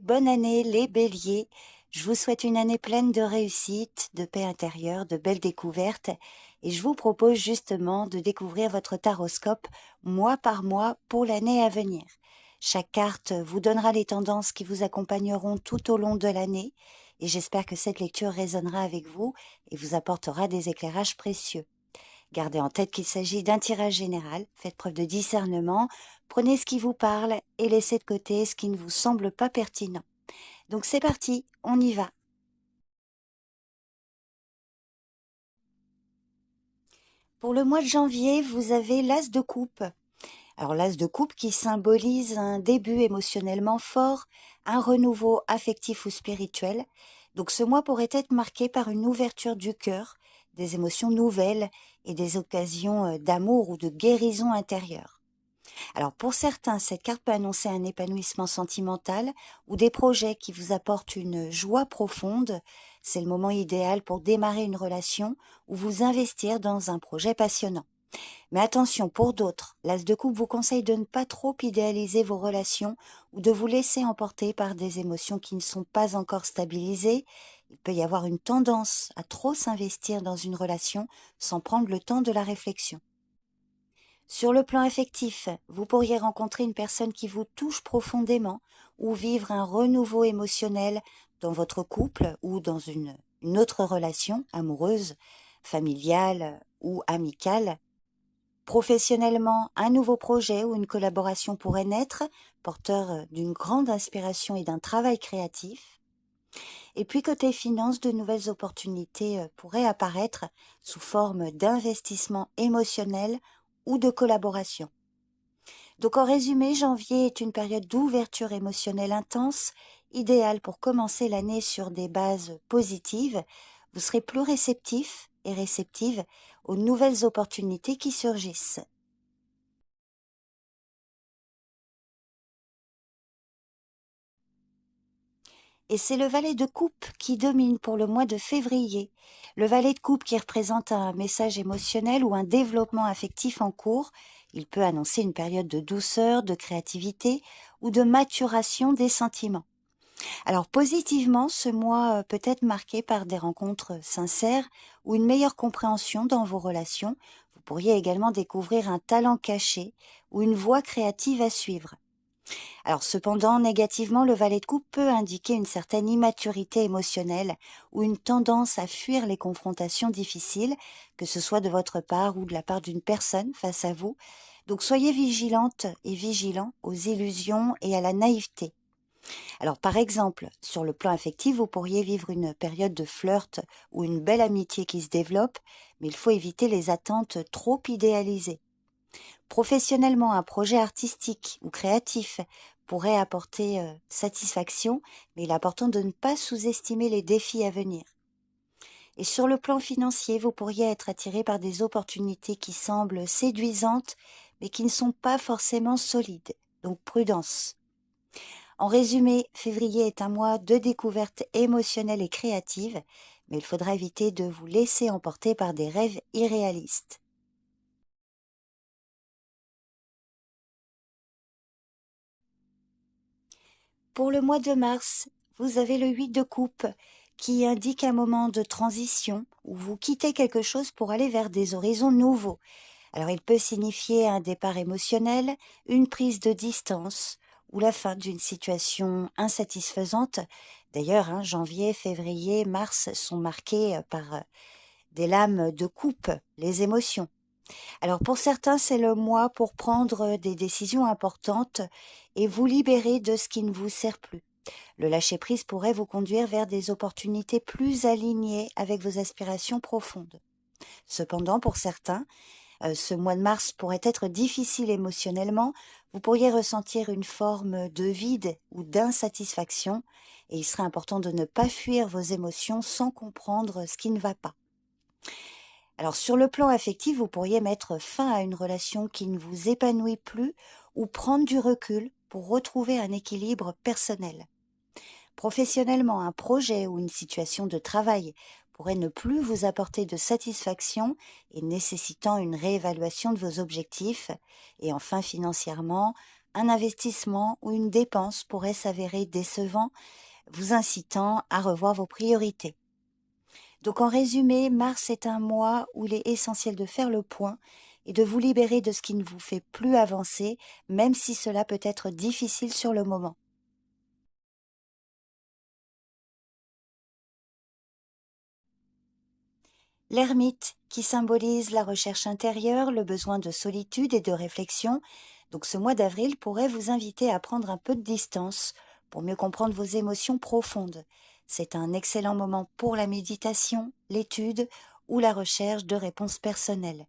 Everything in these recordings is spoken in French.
bonne année les béliers. Je vous souhaite une année pleine de réussite, de paix intérieure, de belles découvertes et je vous propose justement de découvrir votre taroscope mois par mois pour l'année à venir. Chaque carte vous donnera les tendances qui vous accompagneront tout au long de l'année et j'espère que cette lecture résonnera avec vous et vous apportera des éclairages précieux. Gardez en tête qu'il s'agit d'un tirage général, faites preuve de discernement, prenez ce qui vous parle et laissez de côté ce qui ne vous semble pas pertinent. Donc c'est parti, on y va. Pour le mois de janvier, vous avez l'As de coupe. Alors l'As de coupe qui symbolise un début émotionnellement fort, un renouveau affectif ou spirituel. Donc ce mois pourrait être marqué par une ouverture du cœur, des émotions nouvelles et des occasions d'amour ou de guérison intérieure. Alors pour certains, cette carte peut annoncer un épanouissement sentimental ou des projets qui vous apportent une joie profonde. C'est le moment idéal pour démarrer une relation ou vous investir dans un projet passionnant. Mais attention, pour d'autres, l'As de coupe vous conseille de ne pas trop idéaliser vos relations ou de vous laisser emporter par des émotions qui ne sont pas encore stabilisées. Il peut y avoir une tendance à trop s'investir dans une relation sans prendre le temps de la réflexion. Sur le plan affectif, vous pourriez rencontrer une personne qui vous touche profondément ou vivre un renouveau émotionnel dans votre couple ou dans une autre relation amoureuse, familiale ou amicale. Professionnellement, un nouveau projet ou une collaboration pourrait naître, porteur d'une grande inspiration et d'un travail créatif. Et puis côté finance, de nouvelles opportunités pourraient apparaître sous forme d'investissement émotionnel ou de collaboration. Donc en résumé, janvier est une période d'ouverture émotionnelle intense, idéale pour commencer l'année sur des bases positives. Vous serez plus réceptif et réceptive aux nouvelles opportunités qui surgissent. Et c'est le valet de coupe qui domine pour le mois de février. Le valet de coupe qui représente un message émotionnel ou un développement affectif en cours. Il peut annoncer une période de douceur, de créativité ou de maturation des sentiments. Alors positivement, ce mois peut être marqué par des rencontres sincères ou une meilleure compréhension dans vos relations. Vous pourriez également découvrir un talent caché ou une voie créative à suivre. Alors cependant, négativement, le valet de coupe peut indiquer une certaine immaturité émotionnelle ou une tendance à fuir les confrontations difficiles, que ce soit de votre part ou de la part d'une personne face à vous. Donc soyez vigilante et vigilant aux illusions et à la naïveté. Alors par exemple, sur le plan affectif, vous pourriez vivre une période de flirt ou une belle amitié qui se développe, mais il faut éviter les attentes trop idéalisées. Professionnellement, un projet artistique ou créatif pourrait apporter satisfaction, mais il est important de ne pas sous-estimer les défis à venir. Et sur le plan financier, vous pourriez être attiré par des opportunités qui semblent séduisantes, mais qui ne sont pas forcément solides. Donc prudence. En résumé, février est un mois de découverte émotionnelle et créative, mais il faudra éviter de vous laisser emporter par des rêves irréalistes. Pour le mois de mars, vous avez le 8 de coupe qui indique un moment de transition où vous quittez quelque chose pour aller vers des horizons nouveaux. Alors il peut signifier un départ émotionnel, une prise de distance ou la fin d'une situation insatisfaisante. D'ailleurs, janvier, février, mars sont marqués par des lames de coupe, les émotions. Alors pour certains, c'est le mois pour prendre des décisions importantes et vous libérer de ce qui ne vous sert plus. Le lâcher-prise pourrait vous conduire vers des opportunités plus alignées avec vos aspirations profondes. Cependant, pour certains, ce mois de mars pourrait être difficile émotionnellement. Vous pourriez ressentir une forme de vide ou d'insatisfaction et il serait important de ne pas fuir vos émotions sans comprendre ce qui ne va pas. Alors sur le plan affectif, vous pourriez mettre fin à une relation qui ne vous épanouit plus ou prendre du recul pour retrouver un équilibre personnel. Professionnellement, un projet ou une situation de travail pourrait ne plus vous apporter de satisfaction et nécessitant une réévaluation de vos objectifs. Et enfin, financièrement, un investissement ou une dépense pourrait s'avérer décevant, vous incitant à revoir vos priorités. Donc en résumé, Mars est un mois où il est essentiel de faire le point et de vous libérer de ce qui ne vous fait plus avancer, même si cela peut être difficile sur le moment. L'ermite, qui symbolise la recherche intérieure, le besoin de solitude et de réflexion. Donc ce mois d'avril pourrait vous inviter à prendre un peu de distance pour mieux comprendre vos émotions profondes. C'est un excellent moment pour la méditation, l'étude ou la recherche de réponses personnelles.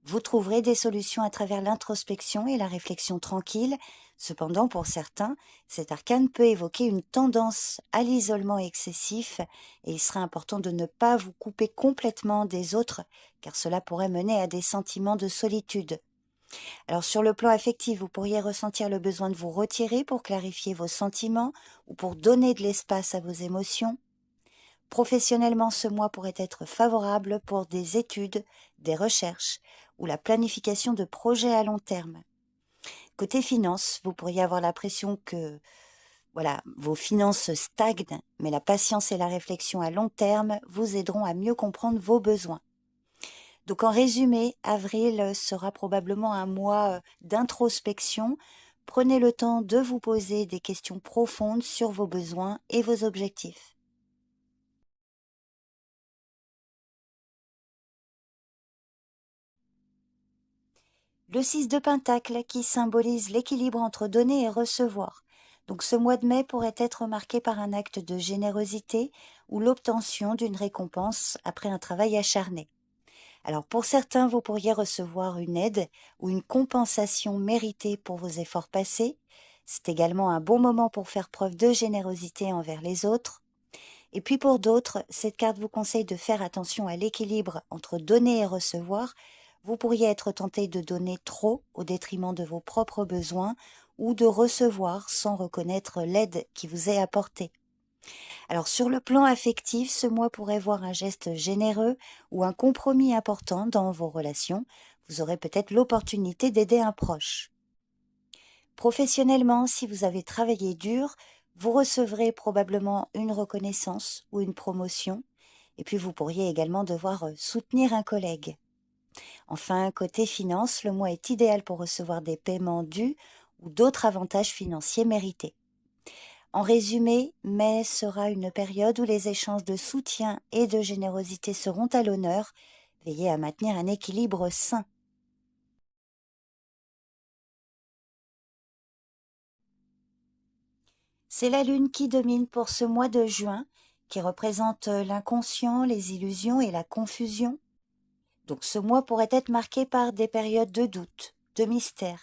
Vous trouverez des solutions à travers l'introspection et la réflexion tranquille. Cependant, pour certains, cet arcane peut évoquer une tendance à l'isolement excessif et il serait important de ne pas vous couper complètement des autres car cela pourrait mener à des sentiments de solitude. Alors sur le plan affectif, vous pourriez ressentir le besoin de vous retirer pour clarifier vos sentiments ou pour donner de l'espace à vos émotions. Professionnellement, ce mois pourrait être favorable pour des études, des recherches ou la planification de projets à long terme. Côté finances, vous pourriez avoir l'impression que vos finances stagnent, mais la patience et la réflexion à long terme vous aideront à mieux comprendre vos besoins. Donc en résumé, avril sera probablement un mois d'introspection. Prenez le temps de vous poser des questions profondes sur vos besoins et vos objectifs. Le 6 de Pentacle qui symbolise l'équilibre entre donner et recevoir. Donc ce mois de mai pourrait être marqué par un acte de générosité ou l'obtention d'une récompense après un travail acharné. Alors pour certains, vous pourriez recevoir une aide ou une compensation méritée pour vos efforts passés. C'est également un bon moment pour faire preuve de générosité envers les autres. Et puis pour d'autres, cette carte vous conseille de faire attention à l'équilibre entre donner et recevoir. Vous pourriez être tenté de donner trop au détriment de vos propres besoins ou de recevoir sans reconnaître l'aide qui vous est apportée. Alors sur le plan affectif, ce mois pourrait voir un geste généreux ou un compromis important dans vos relations. Vous aurez peut-être l'opportunité d'aider un proche. Professionnellement, si vous avez travaillé dur, vous recevrez probablement une reconnaissance ou une promotion, et puis vous pourriez également devoir soutenir un collègue. Enfin, côté finance, le mois est idéal pour recevoir des paiements dus ou d'autres avantages financiers mérités. En résumé, mai sera une période où les échanges de soutien et de générosité seront à l'honneur. Veillez à maintenir un équilibre sain. C'est la lune qui domine pour ce mois de juin, qui représente l'inconscient, les illusions et la confusion. Donc ce mois pourrait être marqué par des périodes de doute, de mystère,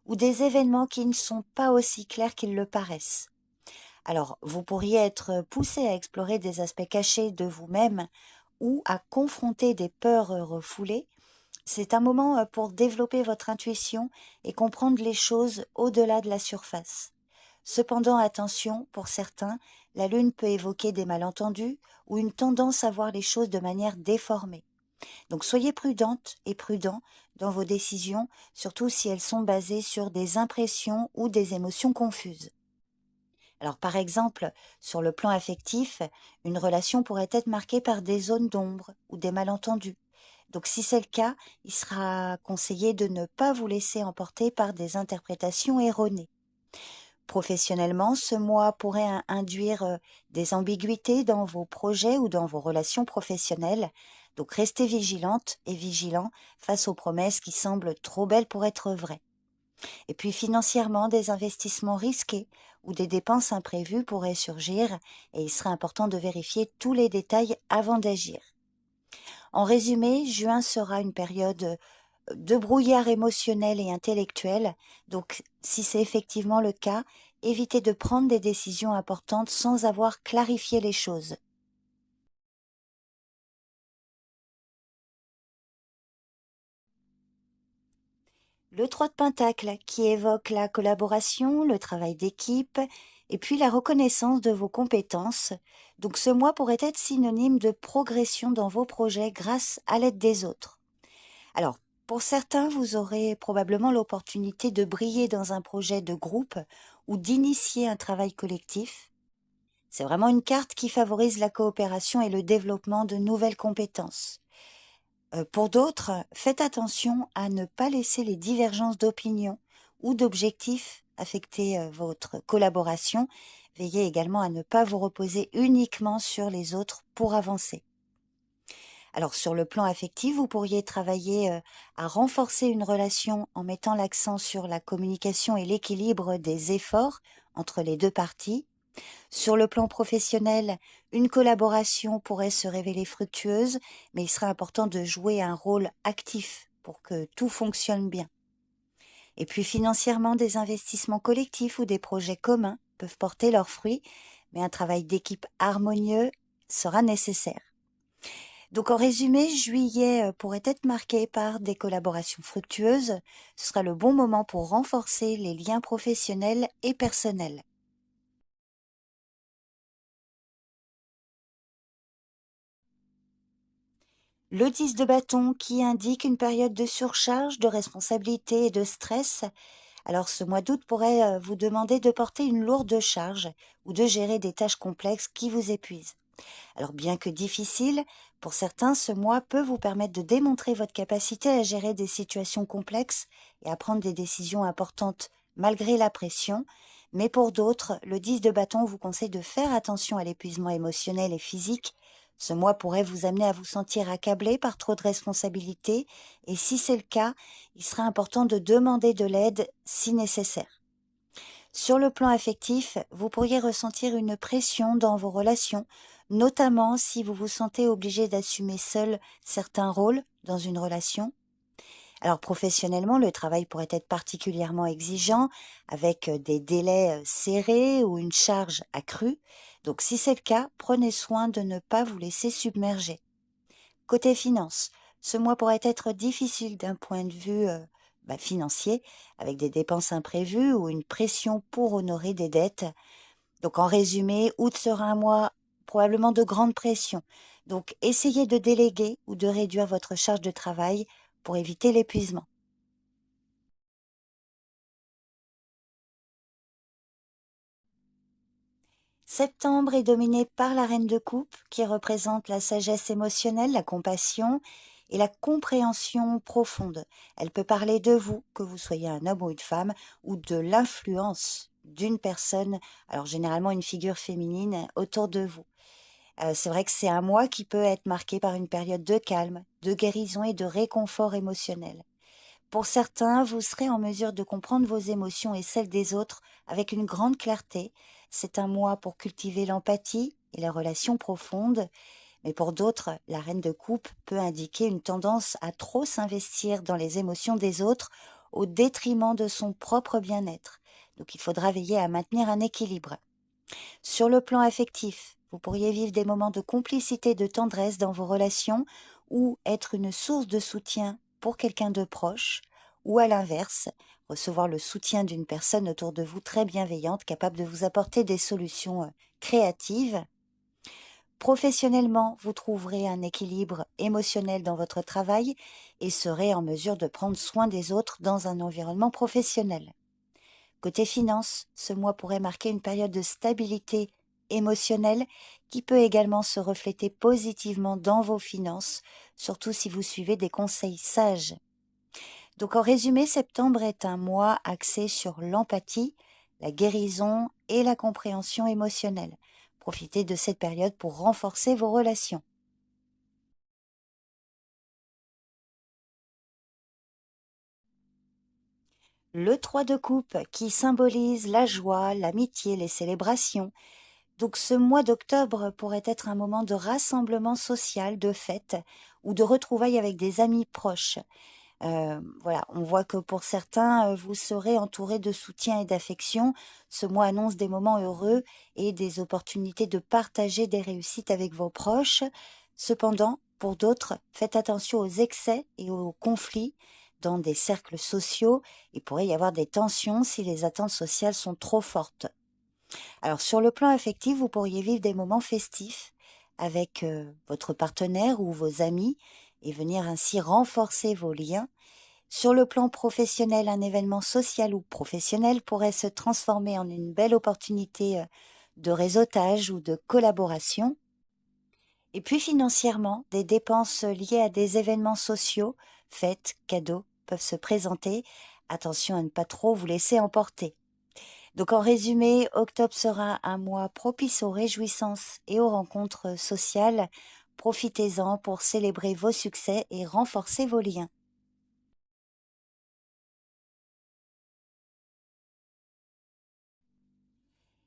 ou des événements qui ne sont pas aussi clairs qu'ils le paraissent. Alors, vous pourriez être poussé à explorer des aspects cachés de vous-même ou à confronter des peurs refoulées. C'est un moment pour développer votre intuition et comprendre les choses au-delà de la surface. Cependant, attention, pour certains, la Lune peut évoquer des malentendus ou une tendance à voir les choses de manière déformée. Donc soyez prudente et prudent dans vos décisions, surtout si elles sont basées sur des impressions ou des émotions confuses. Alors par exemple, sur le plan affectif, une relation pourrait être marquée par des zones d'ombre ou des malentendus. Donc si c'est le cas, il sera conseillé de ne pas vous laisser emporter par des interprétations erronées. Professionnellement, ce mois pourrait induire des ambiguïtés dans vos projets ou dans vos relations professionnelles. Donc restez vigilante et vigilant face aux promesses qui semblent trop belles pour être vraies. Et puis financièrement, des investissements risqués ou des dépenses imprévues pourraient surgir et il serait important de vérifier tous les détails avant d'agir. En résumé, juin sera une période de brouillard émotionnel et intellectuel, donc si c'est effectivement le cas, évitez de prendre des décisions importantes sans avoir clarifié les choses. Le 3 de Pentacle qui évoque la collaboration, le travail d'équipe et puis la reconnaissance de vos compétences. Donc ce mois pourrait être synonyme de progression dans vos projets grâce à l'aide des autres. Alors, Pour certains, vous aurez probablement l'opportunité de briller dans un projet de groupe ou d'initier un travail collectif. C'est vraiment une carte qui favorise la coopération et le développement de nouvelles compétences. Pour d'autres, faites attention à ne pas laisser les divergences d'opinion ou d'objectifs affecter votre collaboration. Veillez également à ne pas vous reposer uniquement sur les autres pour avancer. Alors sur le plan affectif, vous pourriez travailler à renforcer une relation en mettant l'accent sur la communication et l'équilibre des efforts entre les deux parties. Sur le plan professionnel, une collaboration pourrait se révéler fructueuse, mais il serait important de jouer un rôle actif pour que tout fonctionne bien. Et puis financièrement, des investissements collectifs ou des projets communs peuvent porter leurs fruits, mais un travail d'équipe harmonieux sera nécessaire. Donc en résumé, juillet pourrait être marqué par des collaborations fructueuses. Ce sera le bon moment pour renforcer les liens professionnels et personnels. Le 10 de bâton qui indique une période de surcharge, de responsabilité et de stress. Alors ce mois d'août pourrait vous demander de porter une lourde charge ou de gérer des tâches complexes qui vous épuisent. Alors bien que difficile, pour certains, ce mois peut vous permettre de démontrer votre capacité à gérer des situations complexes et à prendre des décisions importantes malgré la pression. Mais pour d'autres, le 10 de bâton vous conseille de faire attention à l'épuisement émotionnel et physique. Ce mois pourrait vous amener à vous sentir accablé par trop de responsabilités et si c'est le cas, il serait important de demander de l'aide si nécessaire. Sur le plan affectif, vous pourriez ressentir une pression dans vos relations, notamment si vous vous sentez obligé d'assumer seul certains rôles dans une relation. Alors professionnellement, le travail pourrait être particulièrement exigeant, avec des délais serrés ou une charge accrue. Donc si c'est le cas, prenez soin de ne pas vous laisser submerger. Côté finance, ce mois pourrait être difficile d'un point de vue financier, avec des dépenses imprévues ou une pression pour honorer des dettes. Donc en résumé, août sera un mois probablement de grande pression. Donc essayez de déléguer ou de réduire votre charge de travail pour éviter l'épuisement. Septembre est dominé par la reine de coupe qui représente la sagesse émotionnelle, la compassion et la compréhension profonde. Elle peut parler de vous, que vous soyez un homme ou une femme, ou de l'influence d'une personne, alors généralement une figure féminine, autour de vous. C'est vrai que c'est un mois qui peut être marqué par une période de calme, de guérison et de réconfort émotionnel. Pour certains, vous serez en mesure de comprendre vos émotions et celles des autres avec une grande clarté. C'est un mois pour cultiver l'empathie et les relations profondes. Mais pour d'autres, la reine de coupe peut indiquer une tendance à trop s'investir dans les émotions des autres au détriment de son propre bien-être. Donc il faudra veiller à maintenir un équilibre. Sur le plan affectif, vous pourriez vivre des moments de complicité et de tendresse dans vos relations ou être une source de soutien pour quelqu'un de proche ou à l'inverse, recevoir le soutien d'une personne autour de vous très bienveillante, capable de vous apporter des solutions créatives. Professionnellement, vous trouverez un équilibre émotionnel dans votre travail et serez en mesure de prendre soin des autres dans un environnement professionnel. Côté finance, ce mois pourrait marquer une période de stabilité émotionnelle qui peut également se refléter positivement dans vos finances, surtout si vous suivez des conseils sages. Donc en résumé, septembre est un mois axé sur l'empathie, la guérison et la compréhension émotionnelle. Profitez de cette période pour renforcer vos relations. Le 3 de coupe qui symbolise la joie, l'amitié, les célébrations. Donc ce mois d'octobre pourrait être un moment de rassemblement social, de fête ou de retrouvailles avec des amis proches. Voilà, on voit que pour certains, vous serez entouré de soutien et d'affection. Ce mois annonce des moments heureux et des opportunités de partager des réussites avec vos proches. Cependant, pour d'autres, faites attention aux excès et aux conflits dans des cercles sociaux. Il pourrait y avoir des tensions si les attentes sociales sont trop fortes. Alors sur le plan affectif, vous pourriez vivre des moments festifs avec votre partenaire ou vos amis et venir ainsi renforcer vos liens. Sur le plan professionnel, un événement social ou professionnel pourrait se transformer en une belle opportunité de réseautage ou de collaboration. Et puis financièrement, des dépenses liées à des événements sociaux, fêtes, cadeaux, peuvent se présenter. Attention à ne pas trop vous laisser emporter. Donc en résumé, octobre sera un mois propice aux réjouissances et aux rencontres sociales. Profitez-en pour célébrer vos succès et renforcer vos liens.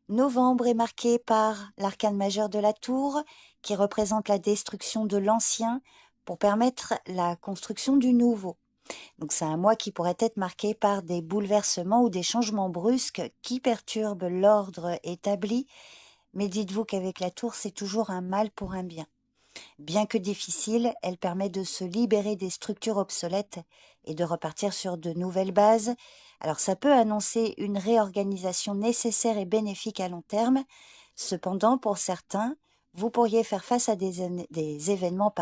Novembre est marqué par l'arcane majeur de la tour, qui représente la destruction de l'ancien pour permettre la construction du nouveau. Donc c'est un mois qui pourrait être marqué par des bouleversements ou des changements brusques qui perturbent l'ordre établi, mais dites-vous qu'avec la tour, c'est toujours un mal pour un bien. Bien que difficile, elle permet de se libérer des structures obsolètes et de repartir sur de nouvelles bases. Alors ça peut annoncer une réorganisation nécessaire et bénéfique à long terme. Cependant, pour certains, vous pourriez faire face à des événements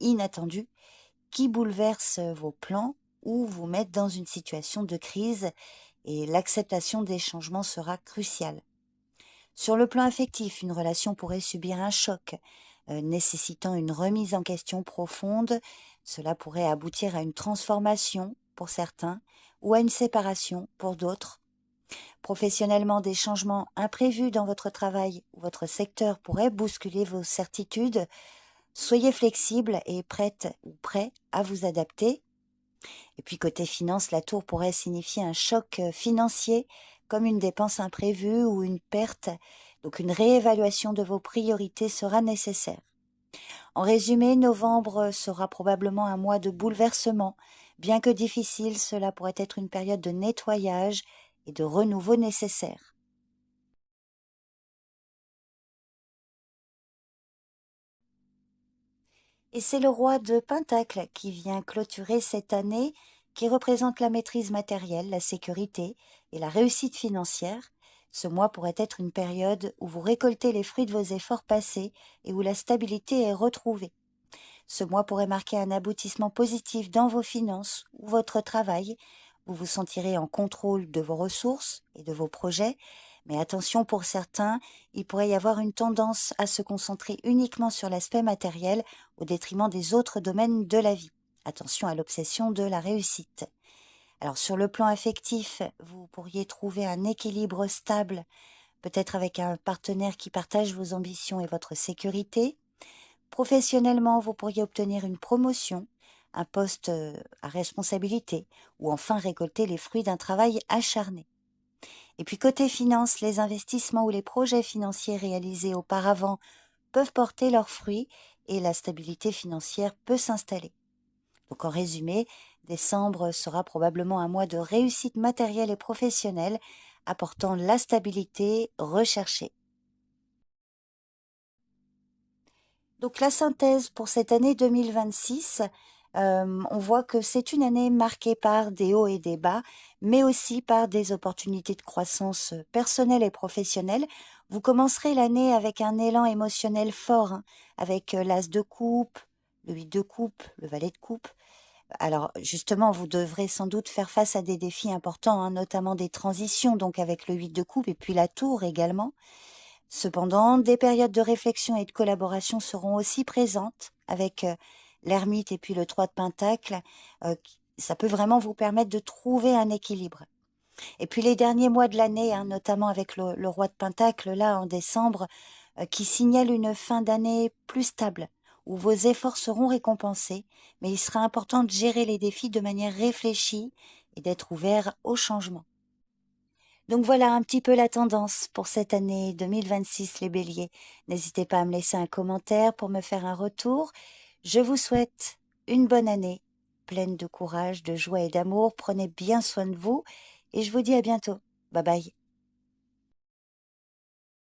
inattendus qui bouleversent vos plans ou vous mettent dans une situation de crise, et l'acceptation des changements sera cruciale. Sur le plan affectif, une relation pourrait subir un choc, nécessitant une remise en question profonde. Cela pourrait aboutir à une transformation pour certains ou à une séparation pour d'autres. Professionnellement, des changements imprévus dans votre travail ou votre secteur pourraient bousculer vos certitudes. Soyez flexible et prête ou prêt à vous adapter. Et puis côté finance, la tour pourrait signifier un choc financier, comme une dépense imprévue ou une perte. Donc une réévaluation de vos priorités sera nécessaire. En résumé, novembre sera probablement un mois de bouleversement. Bien que difficile, cela pourrait être une période de nettoyage et de renouveau nécessaire. Et c'est le roi de Pentacle qui vient clôturer cette année, qui représente la maîtrise matérielle, la sécurité et la réussite financière. Ce mois pourrait être une période où vous récoltez les fruits de vos efforts passés et où la stabilité est retrouvée. Ce mois pourrait marquer un aboutissement positif dans vos finances ou votre travail. Vous vous sentirez en contrôle de vos ressources et de vos projets. Mais attention, pour certains, il pourrait y avoir une tendance à se concentrer uniquement sur l'aspect matériel au détriment des autres domaines de la vie. Attention à l'obsession de la réussite. Alors sur le plan affectif, vous pourriez trouver un équilibre stable, peut-être avec un partenaire qui partage vos ambitions et votre sécurité. Professionnellement, vous pourriez obtenir une promotion, un poste à responsabilité, ou enfin récolter les fruits d'un travail acharné. Et puis côté finance, les investissements ou les projets financiers réalisés auparavant peuvent porter leurs fruits et la stabilité financière peut s'installer. Donc en résumé, décembre sera probablement un mois de réussite matérielle et professionnelle, apportant la stabilité recherchée. Donc la synthèse pour cette année 2026, on voit que c'est une année marquée par des hauts et des bas, mais aussi par des opportunités de croissance personnelle et professionnelle. Vous commencerez l'année avec un élan émotionnel fort, hein, avec l'as de coupe, le 8 de coupe, le valet de coupe. Alors justement, vous devrez sans doute faire face à des défis importants, hein, notamment des transitions, donc avec le 8 de coupe et puis la tour également. Cependant, des périodes de réflexion et de collaboration seront aussi présentes avec l'ermite et puis le 3 de Pentacle. Ça peut vraiment vous permettre de trouver un équilibre. Et puis les derniers mois de l'année, hein, notamment avec le roi de Pentacle, là en décembre, qui signale une fin d'année plus stable, où vos efforts seront récompensés, mais il sera important de gérer les défis de manière réfléchie et d'être ouvert au changement. Donc voilà un petit peu la tendance pour cette année 2026, les béliers. N'hésitez pas à me laisser un commentaire pour me faire un retour. Je vous souhaite une bonne année, pleine de courage, de joie et d'amour. Prenez bien soin de vous et je vous dis à bientôt. Bye bye.